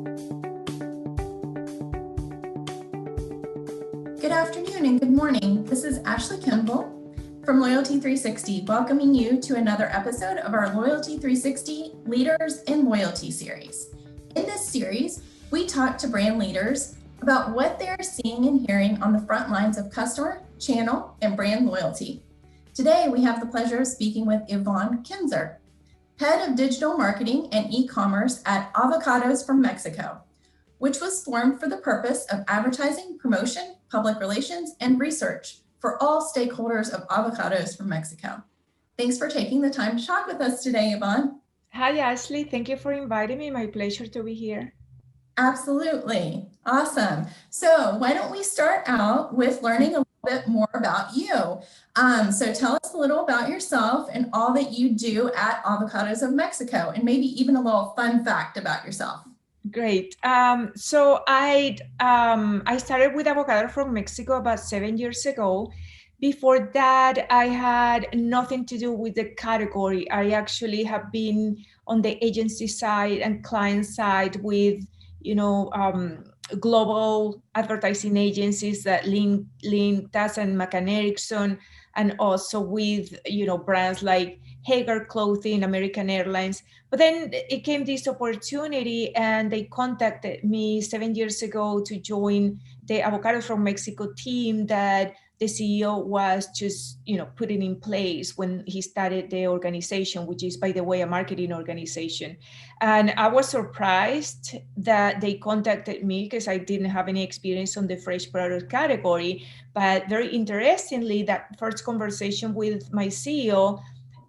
Good afternoon and good morning. This is Ashley Kimball from Loyalty 360, welcoming you to another episode of our Loyalty 360 Leaders in Loyalty series. In this series, we talk to brand leaders about what they're seeing and hearing on the front lines of customer, channel, and brand loyalty. Today, we have the pleasure of speaking with Yvonne Kinser, Head of Digital Marketing and E-commerce at Avocados From Mexico, which was formed for the purpose of advertising, promotion, public relations, and research for all stakeholders of Avocados from Mexico. Thanks for taking the time to talk with us today, Yvonne. Hi, Ashley. Thank you for inviting me. My pleasure to be here. Absolutely. Awesome. So why don't we start out with learning a little bit more about you. So tell us a little about yourself and all that you do at Avocados of Mexico, and maybe even a little fun fact about yourself. Great. So I started with Avocado from Mexico about 7 years ago. Before that, I had nothing to do with the category. I actually have been on the agency side and client side with, global advertising agencies that linked us and McCann Erickson, and also with, brands like Hager Clothing, American Airlines. But then it came this opportunity and they contacted me 7 years ago to join the Avocado from Mexico team that the CEO was just, putting in place when he started the organization, which is, by the way, a marketing organization. And I was surprised that they contacted me because I didn't have any experience on the fresh product category. But very interestingly, that first conversation with my CEO,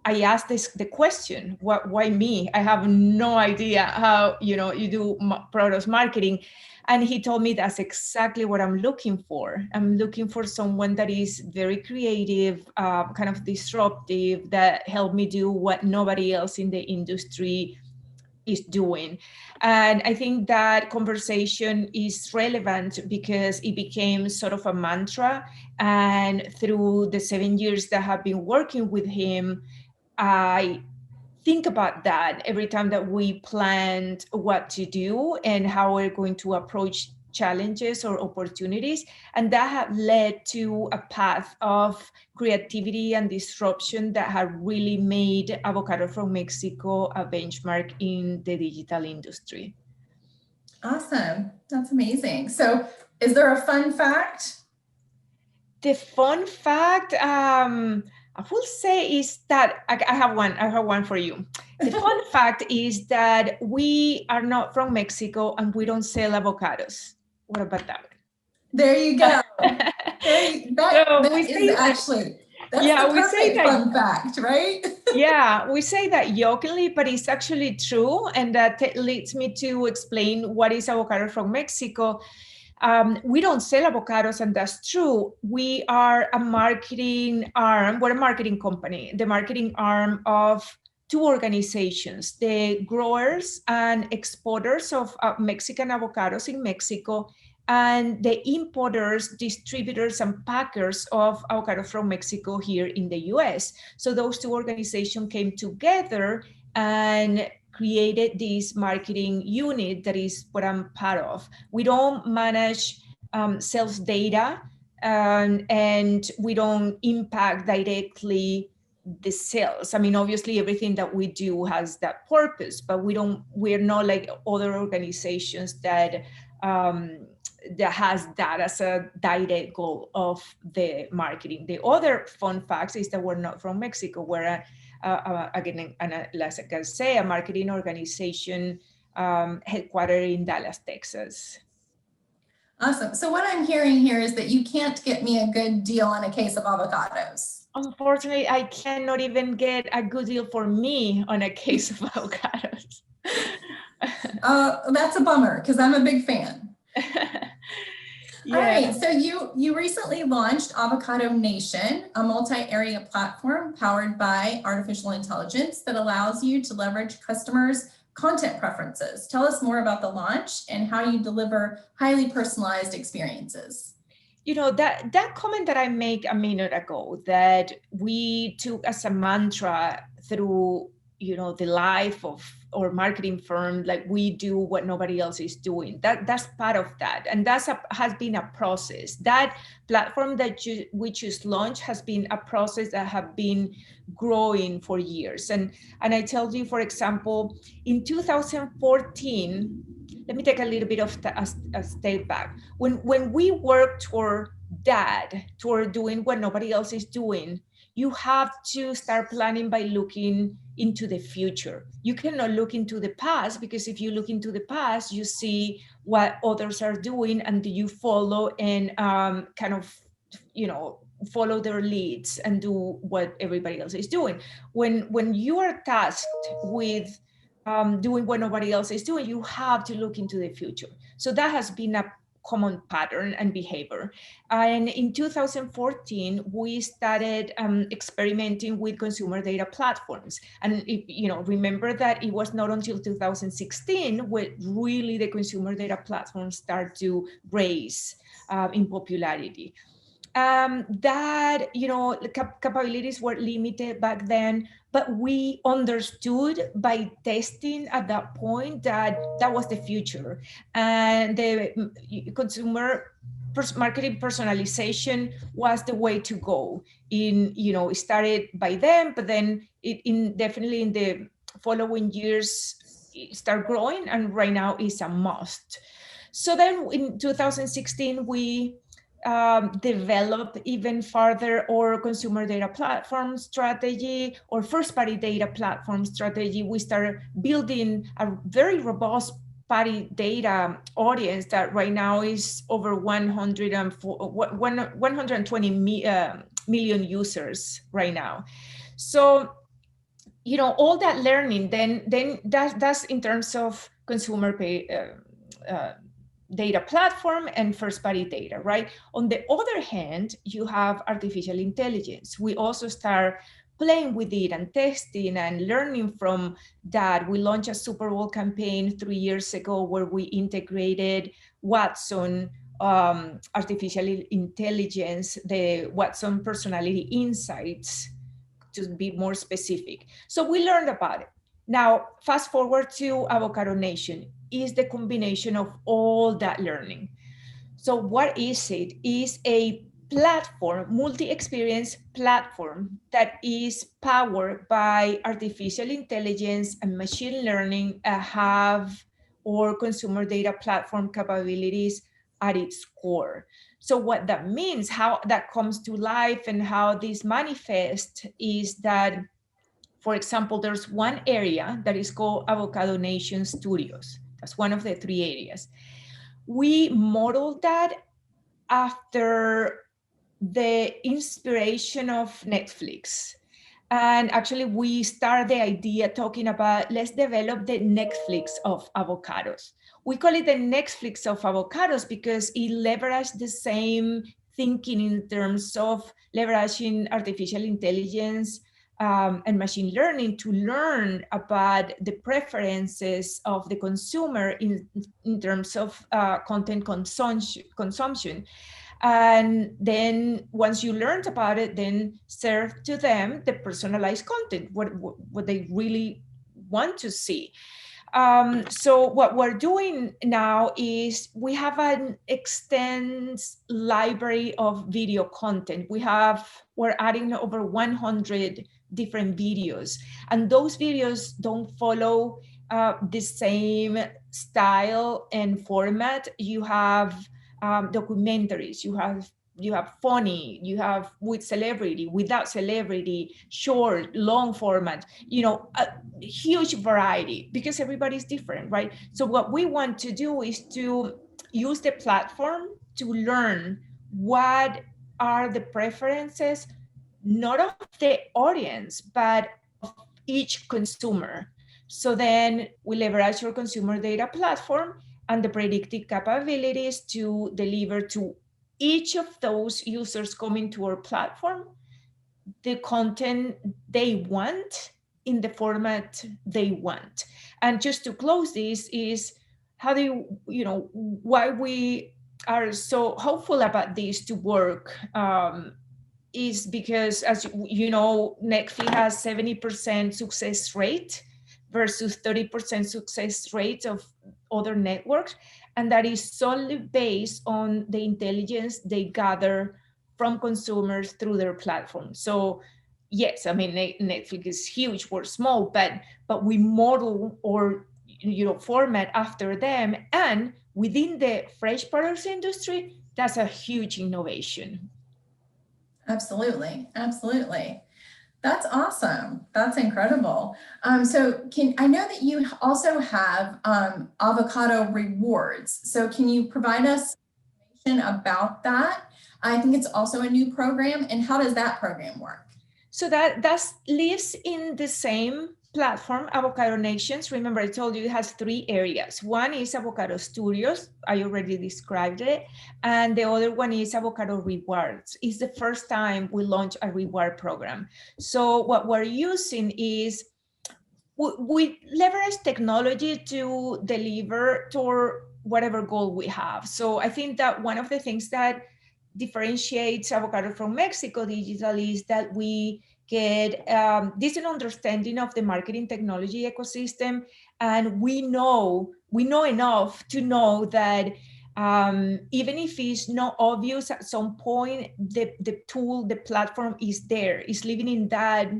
I asked the question, why me? I have no idea how, you do product marketing. And he told me that's exactly what I'm looking for. I'm looking for someone that is very creative, kind of disruptive, that helped me do what nobody else in the industry is doing. And I think that conversation is relevant because it became sort of a mantra. And through the 7 years that I have been working with him, I think about that every time that we planned what to do and how we're going to approach challenges or opportunities. And that had led to a path of creativity and disruption that had really made Avocado from Mexico a benchmark in the digital industry. Awesome. That's amazing. So is there a fun fact? The fun fact, I will say is that I have one for you. The fun fact is that we are not from Mexico and we don't sell avocados. What about that? There you go. That's the perfect fun fact, right? Yeah, we say that jokingly, but it's actually true. And that leads me to explain what is Avocado from Mexico. We don't sell avocados, and that's true. We are a marketing arm. We're a marketing company, the marketing arm of two organizations, the growers and exporters of Mexican avocados in Mexico, and the importers, distributors, and packers of avocado from Mexico here in the US. So those two organizations came together and created this marketing unit that is what I'm part of. We don't manage sales data and we don't impact directly the sales. I mean, obviously everything that we do has that purpose, but we're not like other organizations that has that as a direct goal of the marketing. The other fun fact is that we're not from Mexico. We're again, and as I can say, a marketing organization headquartered in Dallas, Texas. Awesome. So what I'm hearing here is that you can't get me a good deal on a case of avocados. Unfortunately, I cannot even get a good deal for me on a case of avocados. That's a bummer because I'm a big fan. Yeah. All right, so you recently launched Avocado Nation, a multi-area platform powered by artificial intelligence that allows you to leverage customers' content preferences. Tell us more about the launch and how you deliver highly personalized experiences. That comment that I made a minute ago, that we took as a mantra through the life of or marketing firm, like we do what nobody else is doing. That's part of that, and has been a process. That platform that we just launched has been a process that have been growing for years. And I tell you, for example, in 2014, let me take a little bit of a step back. When we work toward doing what nobody else is doing, you have to start planning by looking into the future. You cannot look into the past, because if you look into the past, you see what others are doing, and you follow and follow their leads and do what everybody else is doing. When you are tasked with doing what nobody else is doing, you have to look into the future. So that has been a common pattern and behavior. And in 2014, we started experimenting with consumer data platforms. And remember that it was not until 2016 when really the consumer data platforms start to rise in popularity. Capabilities were limited back then, but we understood by testing at that point that was the future. And the consumer marketing personalization was the way to go. It started by them, but then definitely in the following years, it started growing, and right now is a must. So then in 2016, we develop even further our consumer data platform strategy or first-party data platform strategy. We started building a very robust party data audience that right now is over 120 million users right now. So, all that learning, then that's in terms of consumer data platform and first-party data, right? On the other hand, you have artificial intelligence. We also start playing with it and testing and learning from that. We launched a Super Bowl campaign 3 years ago where we integrated Watson artificial intelligence, the Watson personality insights, to be more specific. So we learned about it. Now, fast forward to Avocado Nation. Is the combination of all that learning. So what is it? Is a platform, multi-experience platform that is powered by artificial intelligence and machine learning, have or consumer data platform capabilities at its core. So what that means, how that comes to life and how this manifests is that, for example, there's one area that is called Avocado Nation Studios. That's one of the 3 areas. We modeled that after the inspiration of Netflix. And actually, we started the idea talking about, let's develop the Netflix of avocados. We call it the Netflix of avocados because it leveraged the same thinking in terms of leveraging artificial intelligence and machine learning to learn about the preferences of the consumer in terms of content consumption. And then once you learned about it, then serve to them the personalized content, what they really want to see. So what we're doing now is we have an extensive library of video content. We're adding over 100 different videos, and those videos don't follow the same style and format. You have documentaries, you have funny, you have with celebrity, without celebrity, short, long format, a huge variety because everybody's different, right? So what we want to do is to use the platform to learn what are the preferences, not of the audience, but of each consumer. So then we leverage your consumer data platform and the predictive capabilities to deliver to each of those users coming to our platform the content they want in the format they want. And just to close this is why we are so hopeful about this to work is because, as you know, Netflix has 70% success rate. versus 30% success rates of other networks. And that is solely based on the intelligence they gather from consumers through their platform. So yes, I mean, Netflix is huge, we're small, but we model or format after them. And within the fresh produce industry, that's a huge innovation. Absolutely, absolutely. That's awesome. That's incredible. So I know that you also have Avocado Rewards. So can you provide us information about that? I think it's also a new program. And how does that program work? So that lives in the same platform, Avocado Nations. Remember, I told you it has 3 areas. One is Avocado Studios. I already described it. And the other one is Avocado Rewards. It's the first time we launch a reward program. So what we're using is we leverage technology to deliver toward whatever goal we have. So I think that one of the things that differentiates Avocado from Mexico Digital is that we get decent understanding of the marketing technology ecosystem, and we know enough to know that even if it's not obvious at some point, the tool, the platform is there, is living in that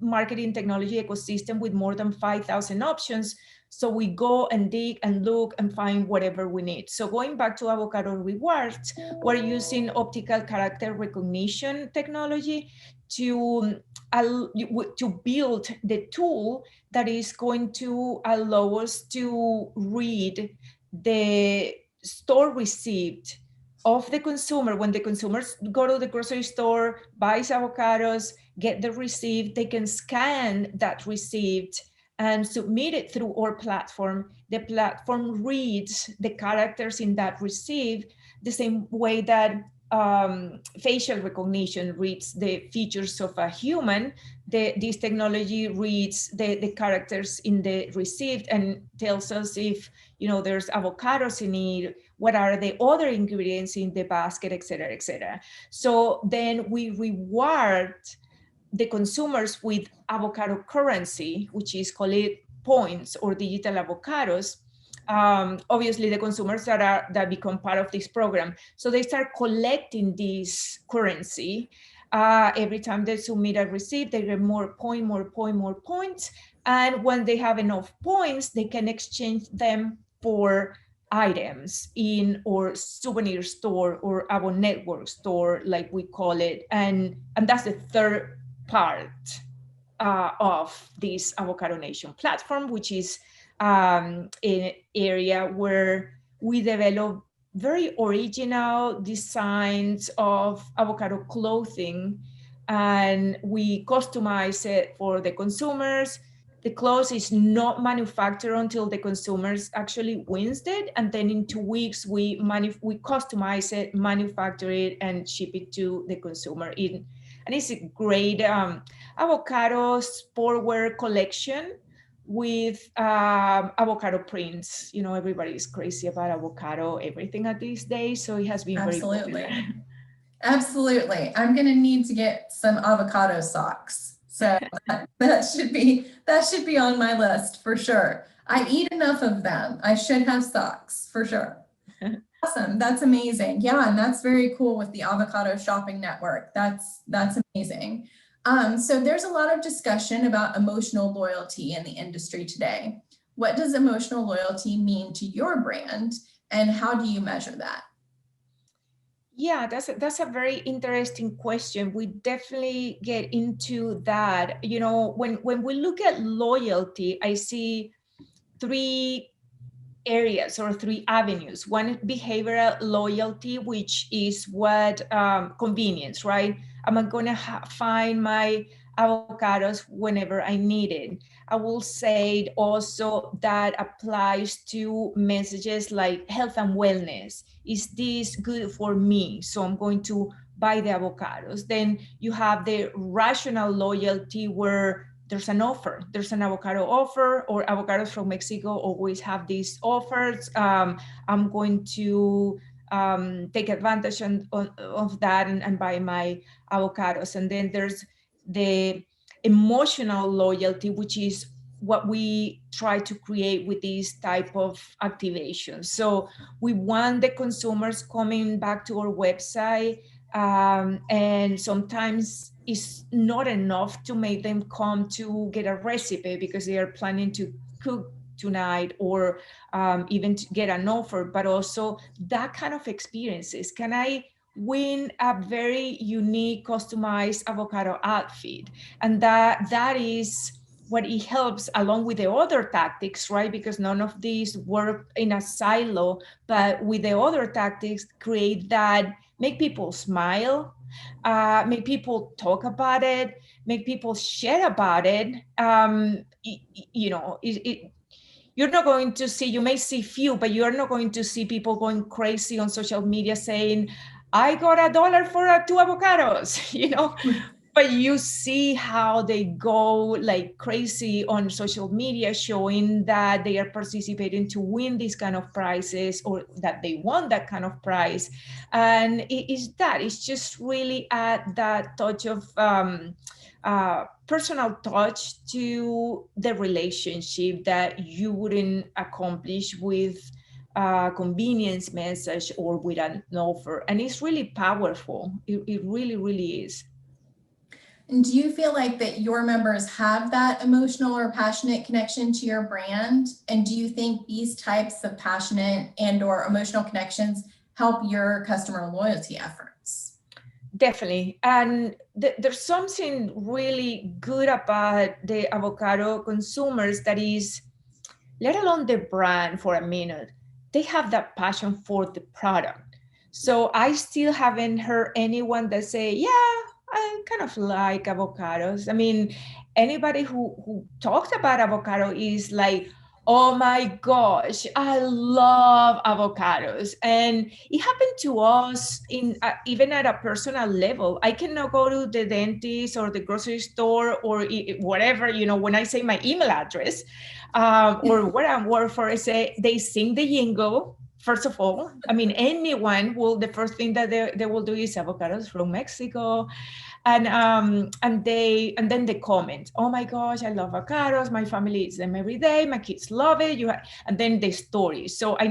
marketing technology ecosystem with more than 5,000 options. So we go and dig and look and find whatever we need. So going back to Avocado Rewards, we're using optical character recognition technology to build the tool that is going to allow us to read the store receipt of the consumer. When the consumers go to the grocery store, buys avocados, get the receipt, they can scan that receipt and submit it through our platform. The platform reads the characters in that receipt the same way that facial recognition reads the features of a human. This technology reads the characters in the receipt and tells us if there's avocados in it, what are the other ingredients in the basket, et cetera, et cetera. So then we reward the consumers with Avocado Currency, which is called points or digital avocados. Obviously the consumers that become part of this program. So they start collecting this currency. Every time they submit a receipt, they get more points. And when they have enough points, they can exchange them for items in our souvenir store or our network store, like we call it. And that's the third part of this Avocado Nation platform, which is an area where we develop very original designs of avocado clothing, and we customize it for the consumers. The clothes is not manufactured until the consumers actually wins it, and then in 2 weeks we customize it, manufacture it, and ship it to the consumer. And it's a great avocado sportwear collection with avocado prints. Everybody's crazy about avocado everything at these days, so it has been very popular. Absolutely. I'm going to need to get some avocado socks. So that should be on my list for sure. I eat enough of them. I should have socks for sure. Awesome. That's amazing. Yeah. And that's very cool with the Avocado Shopping Network. That's amazing. So there's a lot of discussion about emotional loyalty in the industry today. What does emotional loyalty mean to your brand, and how do you measure that? Yeah, that's a very interesting question. We definitely get into that. When we look at loyalty, I see 3 areas or 3 avenues. One, behavioral loyalty, which is what convenience, right? I'm going to find my avocados whenever I need it. I will say also that applies to messages like health and wellness. Is this good for me? So I'm going to buy the avocados. Then you have the rational loyalty where there's an offer, there's an avocado offer, or Avocados from Mexico always have these offers. I'm going to take advantage of that and buy my avocados. And then there's the emotional loyalty, which is what we try to create with these type of activations. So we want the consumers coming back to our website, and sometimes it's not enough to make them come to get a recipe because they are planning to cook tonight, or even to get an offer, but also that kind of experiences. Can I win a very unique, customized avocado outfit? And that is what it helps, along with the other tactics, right? Because none of these work in a silo, but with the other tactics, create that, make people smile, make people talk about it, make people share about it. You know, you're not going to see, you may see few, but you're not going to see people going crazy on social media saying, I got $1 for 2 avocados, you know, but you see how they go like crazy on social media, showing that they are participating to win these kind of prizes, or that they won that kind of prize. And it's just really add that touch of personal touch to the relationship that you wouldn't accomplish with a convenience message or with an offer. And it's really powerful. It really, really is. And do you feel like that your members have that emotional or passionate connection to your brand? And do you think these types of passionate and or emotional connections help your customer loyalty efforts? Definitely. And there's something really good about the avocado consumers, that is, let alone the brand for a minute, they have that passion for the product. So I still haven't heard anyone that say, yeah, I kind of like avocados. I mean, anybody who talks about avocado is like, oh my gosh, I love avocados. And it happened to us in even at a personal level. I cannot go to the dentist or the grocery store or whatever, you know, when I say my email address, or where I work for, I say, they sing the jingle. First of all, I mean, anyone will, the first thing that they will do is avocados from Mexico. And then they comment, oh my gosh, I love avocados, my family eats them every day, my kids love it. And then the stories. So I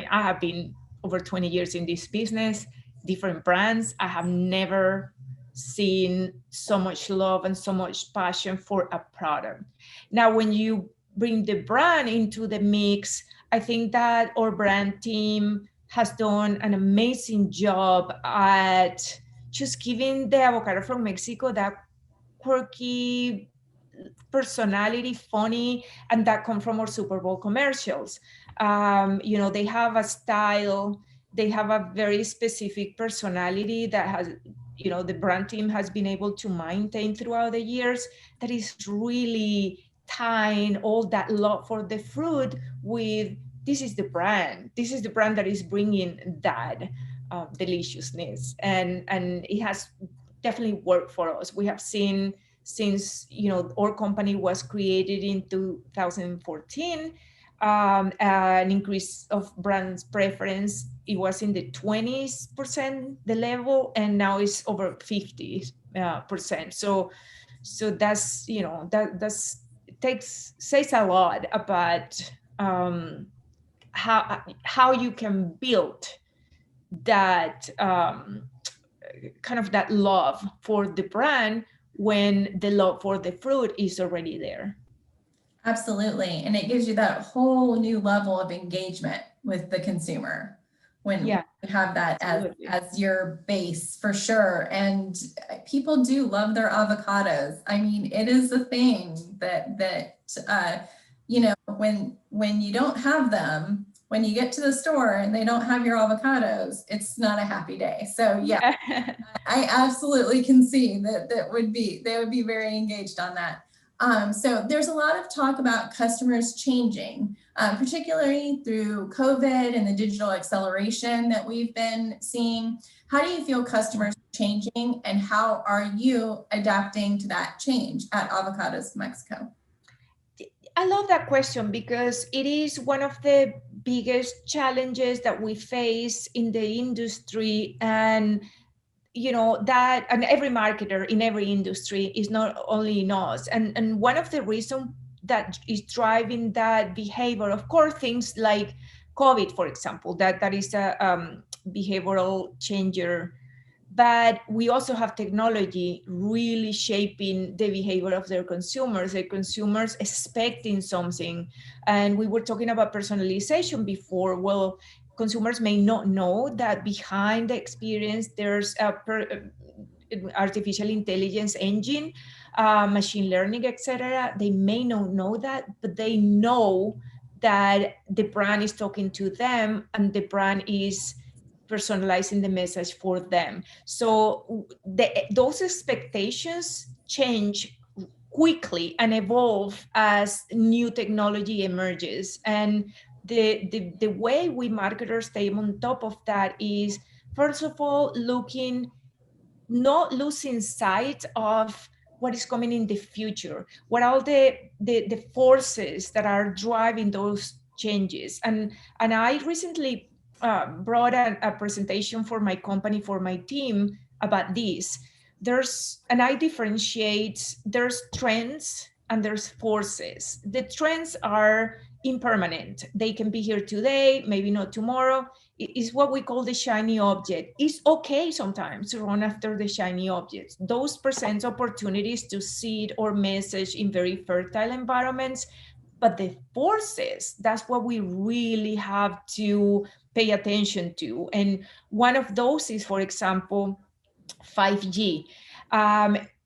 have been over 20 years in this business, different brands. I have never seen so much love and so much passion for a product. Now, when you bring the brand into the mix, I think that our brand team has done an amazing job at just giving the avocado from Mexico that quirky personality, funny, and that come from our Super Bowl commercials. You know, they have a style, they have a very specific personality that has, you know, the brand team has been able to maintain throughout the years, that is really tying all that love for the fruit with, this is the brand that is bringing that deliciousness. And it has definitely worked for us. We have seen, since, you know, our company was created in 2014, an increase of brand preference. It was in the 20s% the level, and now it's over 50%. So that's, you know, that's says a lot about how you can build that kind of that love for the brand when the love for the fruit is already there. Absolutely. And it gives you that whole new level of engagement with the consumer when you have that as your base, for sure. And people do love their avocados. I mean, it is a thing that you know, when you don't have them, when you get to the store and they don't have your avocados, it's not a happy day. So yeah, I absolutely can see that they would be very engaged on that. So there's a lot of talk about customers changing, particularly through COVID and the digital acceleration that we've been seeing. How do you feel customers are changing, and how are you adapting to that change at Avocados From Mexico? I love that question, because it is one of the biggest challenges that we face in the industry. And you know that, and every marketer in every industry, is not only in us. And one of the reasons that is driving that behavior. Of course, things like COVID, for example, that is a behavioral changer. But we also have technology really shaping the behavior of their consumers, expecting something. And we were talking about personalization before. Well, consumers may not know that behind the experience, there's artificial intelligence engine, machine learning, etc. They may not know that, but they know that the brand is talking to them and the brand is personalizing the message for them. So those expectations change quickly and evolve as new technology emerges. And the way we marketers stay on top of that is, first of all, not losing sight of what is coming in the future, what are the forces that are driving those changes. And I recently brought a presentation for my company, for my team, about this. I differentiate, there's trends and there's forces. The trends are impermanent. They can be here today, maybe not tomorrow. It's what we call the shiny object. It's okay sometimes to run after the shiny objects. Those present opportunities to seed or message in very fertile environments. But the forces, that's what we really have to pay attention to. And one of those is, for example, 5G.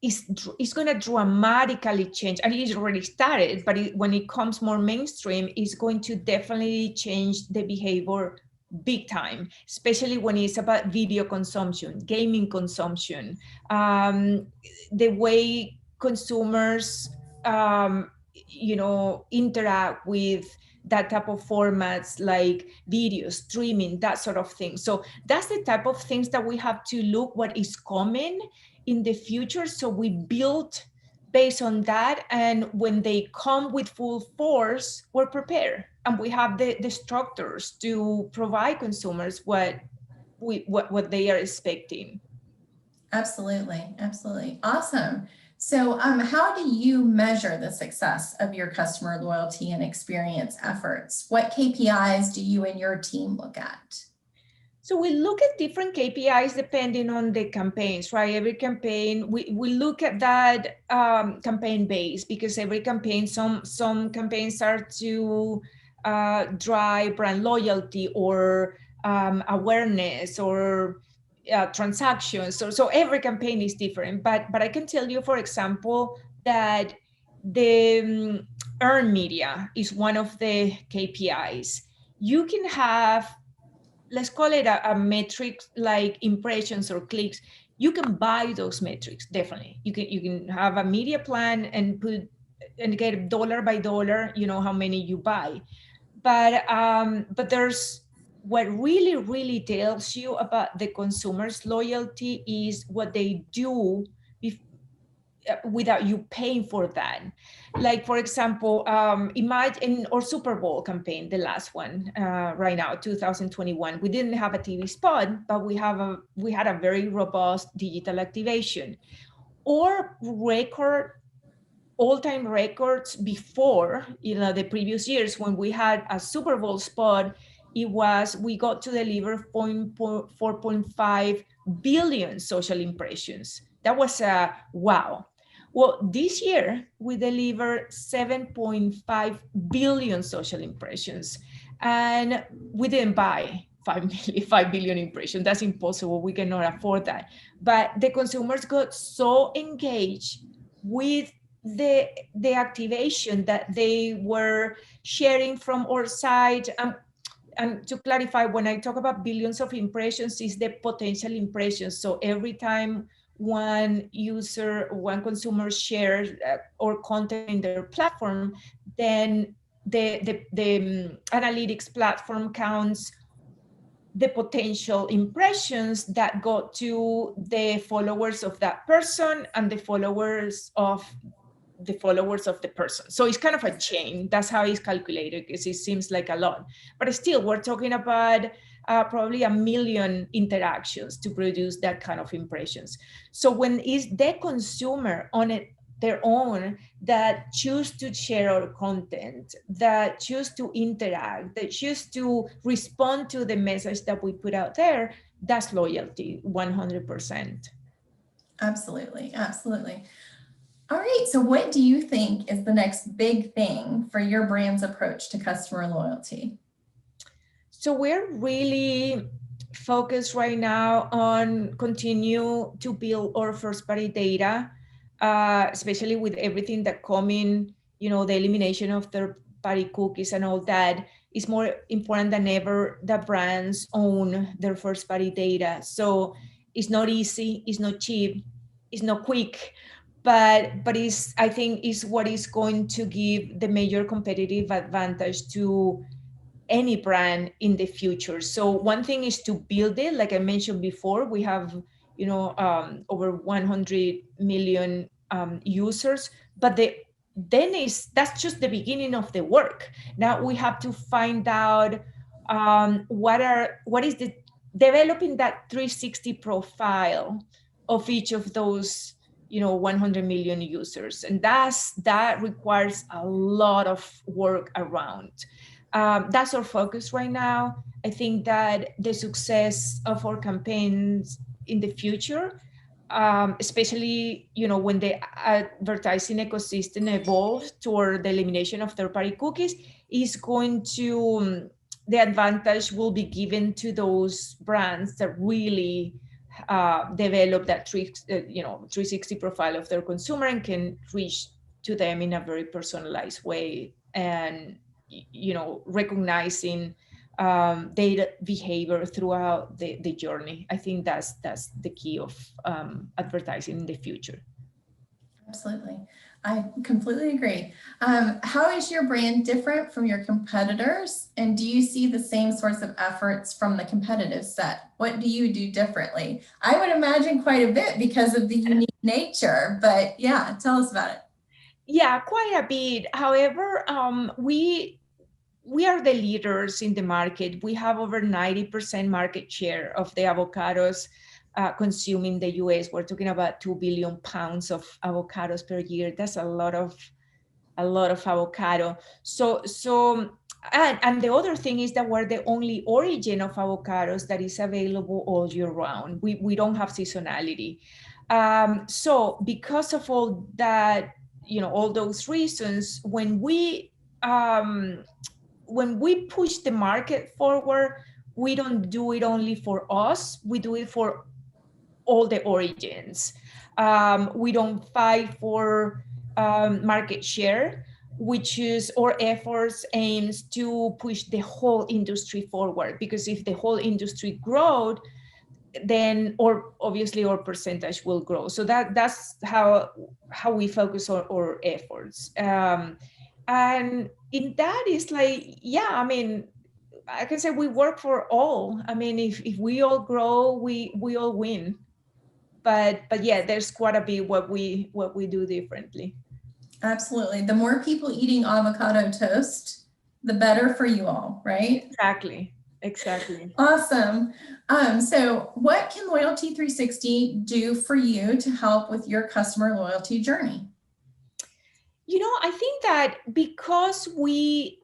It's going to dramatically change, and it's already started, but when it comes more mainstream, it's going to definitely change the behavior big time, especially when it's about video consumption, gaming consumption, the way consumers, interact with that type of formats like video streaming, that sort of thing. So that's the type of things that we have to look what is coming in the future. So we build based on that. And when they come with full force, we're prepared. And we have the structures to provide consumers what they are expecting. Absolutely. Absolutely. Awesome. So how do you measure the success of your customer loyalty and experience efforts? What KPIs do you and your team look at? So we look at different KPIs depending on the campaigns, right? Every campaign, we look at that campaign base, because every campaign, some campaigns are to drive brand loyalty or awareness or transactions. So every campaign is different. But I can tell you, for example, that the earned media is one of the KPIs. You can have, let's call it a metric like impressions or clicks. You can buy those metrics, definitely. You can have a media plan and get dollar by dollar, how many you buy. But there's what really tells you about the consumer's loyalty is what they do without you paying for that. Like, for example, imagine our Super Bowl campaign, the last one right now, 2021. We didn't have a TV spot, but we had a very robust digital activation. Or all-time records before, the previous years when we had a Super Bowl spot, we got to deliver 4.5 billion social impressions. That was a wow. Well, this year we delivered 7.5 billion social impressions, and we didn't buy 5 billion impressions. That's impossible. We cannot afford that. But the consumers got so engaged with the activation that they were sharing from our site. And to clarify, when I talk about billions of impressions, is the potential impressions. So every time one consumer shares or content in their platform, then the analytics platform counts the potential impressions that go to the followers of that person and the followers of the person. So it's kind of a chain. That's how it's calculated, because it seems like a lot. But still, we're talking about probably 1 million interactions to produce that kind of impressions. So when is the consumer on their own, that choose to share our content, that choose to interact, that choose to respond to the message that we put out there, that's loyalty 100%. Absolutely. Absolutely. All right. So what do you think is the next big thing for your brand's approach to customer loyalty? So we're really focused right now on continue to build our first party data, especially with everything that coming, the elimination of third party cookies and all that. Is more important than ever that brands own their first party data. So it's not easy, it's not cheap, it's not quick, but it's, I think, is what is going to give the major competitive advantage to any brand in the future. So one thing is to build it. Like I mentioned before, we have, over 100 million users, but that's just the beginning of the work. Now we have to find out what is the developing that 360 profile of each of those 100 million users, and that requires a lot of work around. That's our focus right now. I think that the success of our campaigns in the future, especially when the advertising ecosystem evolves toward the elimination of third-party cookies, is going to the advantage will be given to those brands that really develop that 360 profile of their consumer and can reach to them in a very personalized way, and recognizing data behavior throughout the journey. I think that's the key of advertising in the future. Absolutely. I completely agree. How is your brand different from your competitors? And do you see the same sorts of efforts from the competitive set? What do you do differently? I would imagine quite a bit because of the unique nature, but yeah, tell us about it. Yeah, quite a bit. However, we are the leaders in the market. We have over 90% market share of the avocados consumed in the US. We're talking about 2 billion pounds of avocados per year. That's a lot of avocado. So and the other thing is that we're the only origin of avocados that is available all year round. We don't have seasonality. So because of all that, all those reasons, when we push the market forward, we don't do it only for us, we do it for all the origins. We don't fight for market share, which is our efforts aims to push the whole industry forward, because if the whole industry grows, then obviously our percentage will grow. So that's how we focus on our efforts. And in that is like, yeah, I mean, I can say we work for all. I mean, if we all grow, we all win. But yeah, there's quite a bit what we do differently. Absolutely. The more people eating avocado toast, the better for you all, right? Exactly. Awesome. So what can Loyalty 360 do for you to help with your customer loyalty journey? I think that because the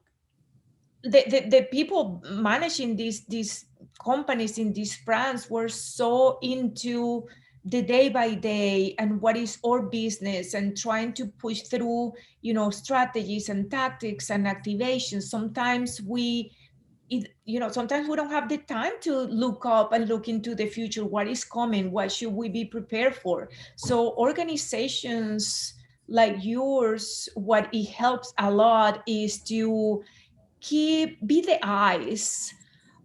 people managing these companies in these brands were so into the day by day and what is our business and trying to push through, strategies and tactics and activations. Sometimes sometimes we don't have the time to look up and look into the future. What is coming? What should we be prepared for? So organizations like yours, what it helps a lot is to be the eyes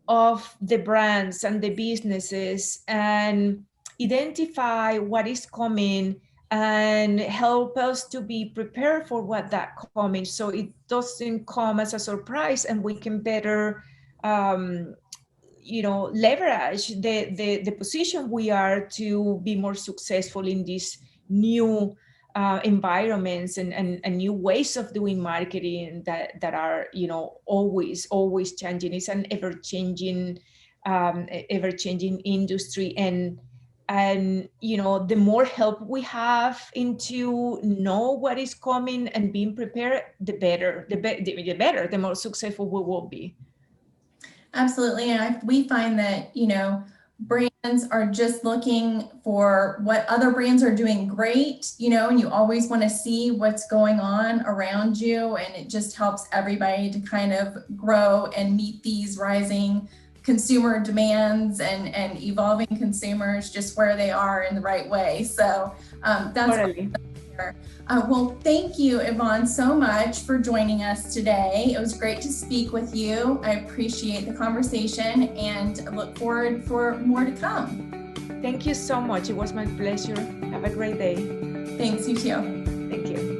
of the brands and the businesses and identify what is coming and help us to be prepared for what that coming, so it doesn't come as a surprise and we can better leverage the position we are to be more successful in these new environments and new ways of doing marketing that are always changing. It's an ever changing industry, and And the more help we have into know what is coming and being prepared, the better, the more successful we will be. Absolutely. And we find that, brands are just looking for what other brands are doing great, and you always want to see what's going on around you. And it just helps everybody to kind of grow and meet these rising consumer demands and evolving consumers just where they are in the right way. So that's totally. Well, thank you, Yvonne, so much for joining us today. It was great to speak with you. I appreciate the conversation and look forward for more to come. Thank you so much. It was my pleasure. Have a great day. Thanks, you too. Thank you.